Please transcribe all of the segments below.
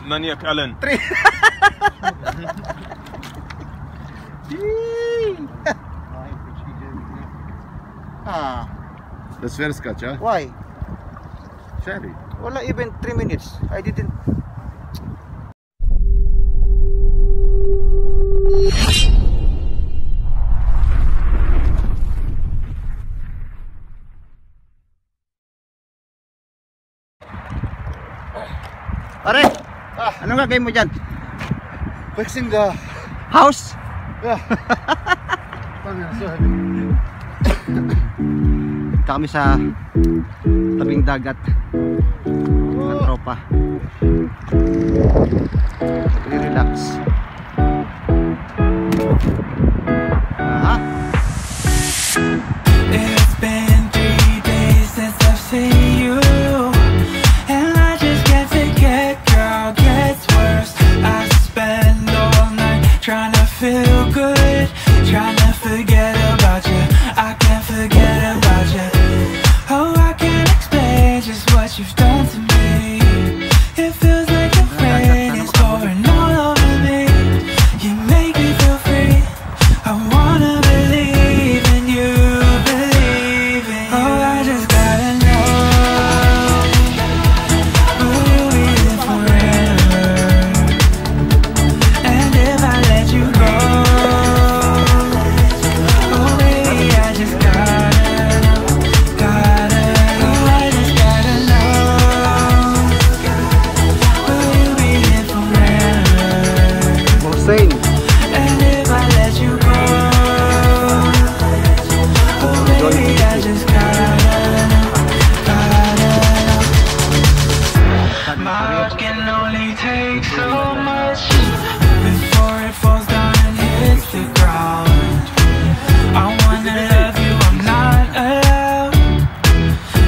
Maniac Allen. 3. The svenska, ja? Why? Cherry. Wala even 3 minutes. I didn't. Pare, anong gagawin mo dyan? Fixing the House? yeah. Kami sa tabing dagat ng tropa. Relax. It's been 3 days since I've seen you, and I just can't forget, girl, gets worse. I spend all night trying to feel good, trying to forget about you. I can't forget about you. Oh, I can't explain just what you've done to me. It feels like the rain is pouring all over me. You make me feel free. I wanna believe in you, believe in you. Oh, I just gotta know, will you be there forever? And if I let you go, oh baby, I just gotta know, I just gotta know, will you be there forever? Hussein. And if I let you go, oh baby, I just gotta know. My heart can only take so much before it falls down and hits the ground. I wanna love you, I'm not allowed,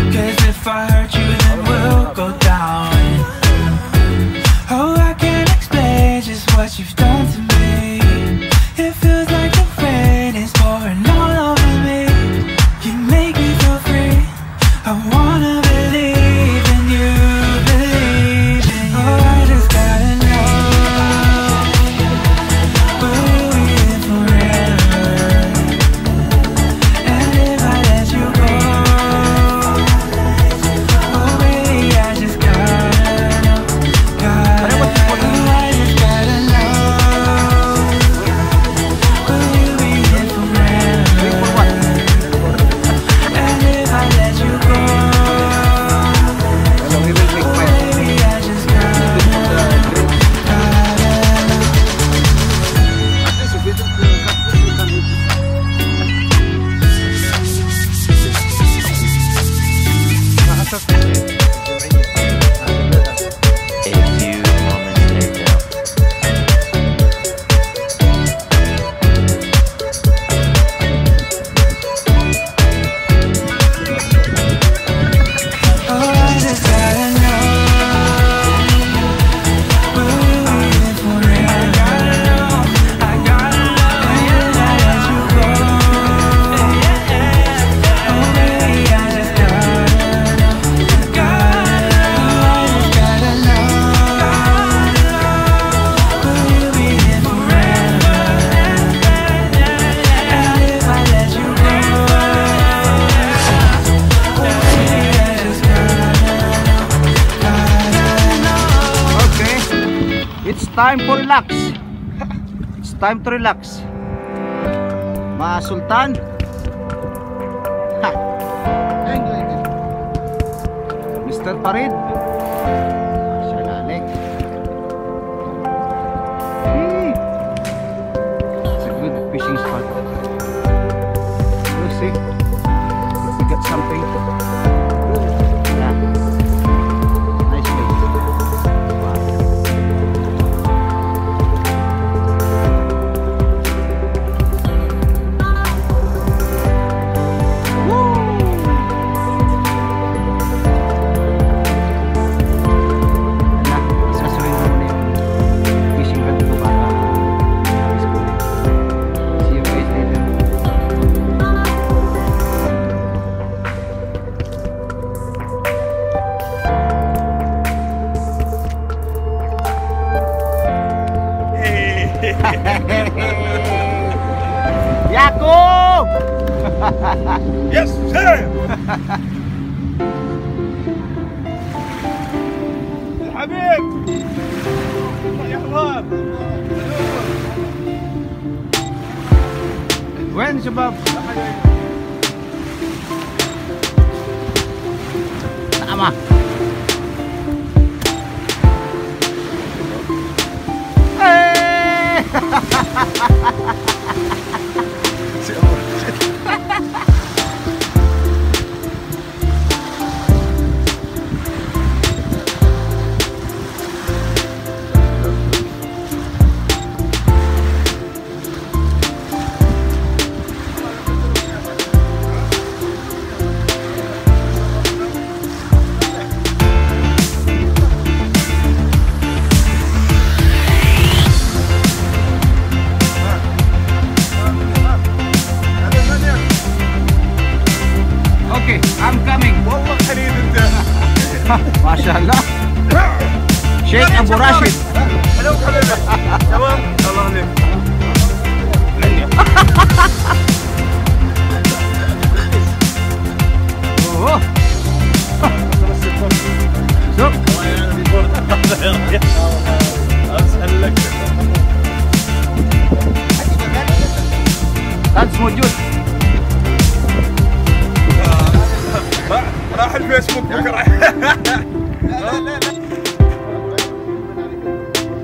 'cause if I hurt you then we'll go down. Oh, I can't explain just what you've done to me. It feels like the rain is pouring all over me. You make me feel free. I wanna believe in you, believe in you. Oh, I just gotta know, will you be there forever? And if I let you go, oh baby, I just gotta know, gotta know, I just gotta know, will you be there forever? And if I let you go, oh baby, I just gotta know, A few moments later. oh, I just gotta know, will you be there forever? I gotta know, and if I let you go, oh baby, I just gotta know, I just gotta know, will you be there forever? And if I let you go, oh baby, I just gotta know. Okay. It's time to relax. It's time to relax. Mga Sultan. Ha. Mr. Farid. Sir Lalek. It's a good fishing spot. We'll see if we got something. Yeah. Nice place. Wow. Woo! Yakub! Yes, sir! الحبيب يا حباب وين شباب؟ نعم. Okay, I'm coming. والله حليب انت ما شاء الله. شيخ ابو راشد. هلا حبيبي تمام الله يهنيك اوه شوف اسهل لك هذا موجود. راح الفيسبوك بكره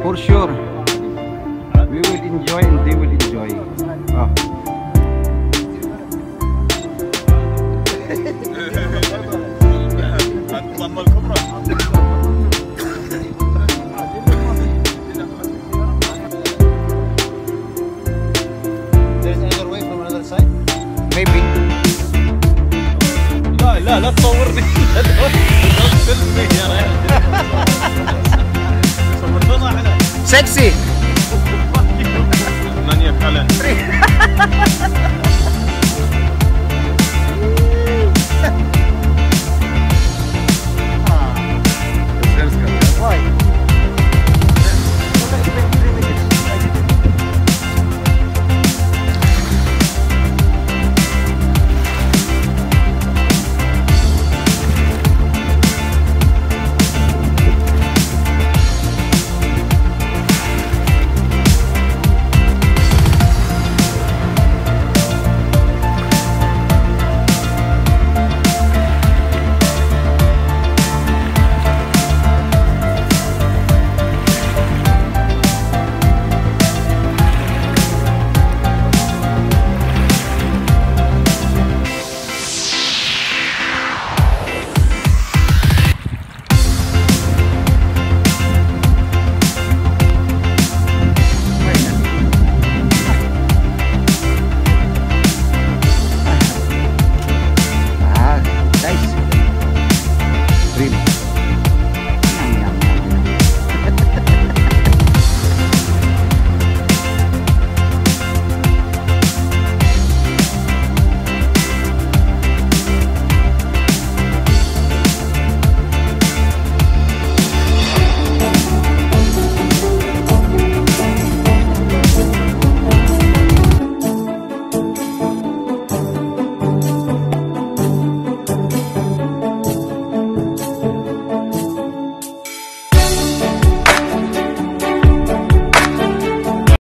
For sure. We will enjoy and they will enjoy. Oh. الطمه الكبرى Maybe. لا تصورني فيلمي يا رجال صورتنا احنا Sexy.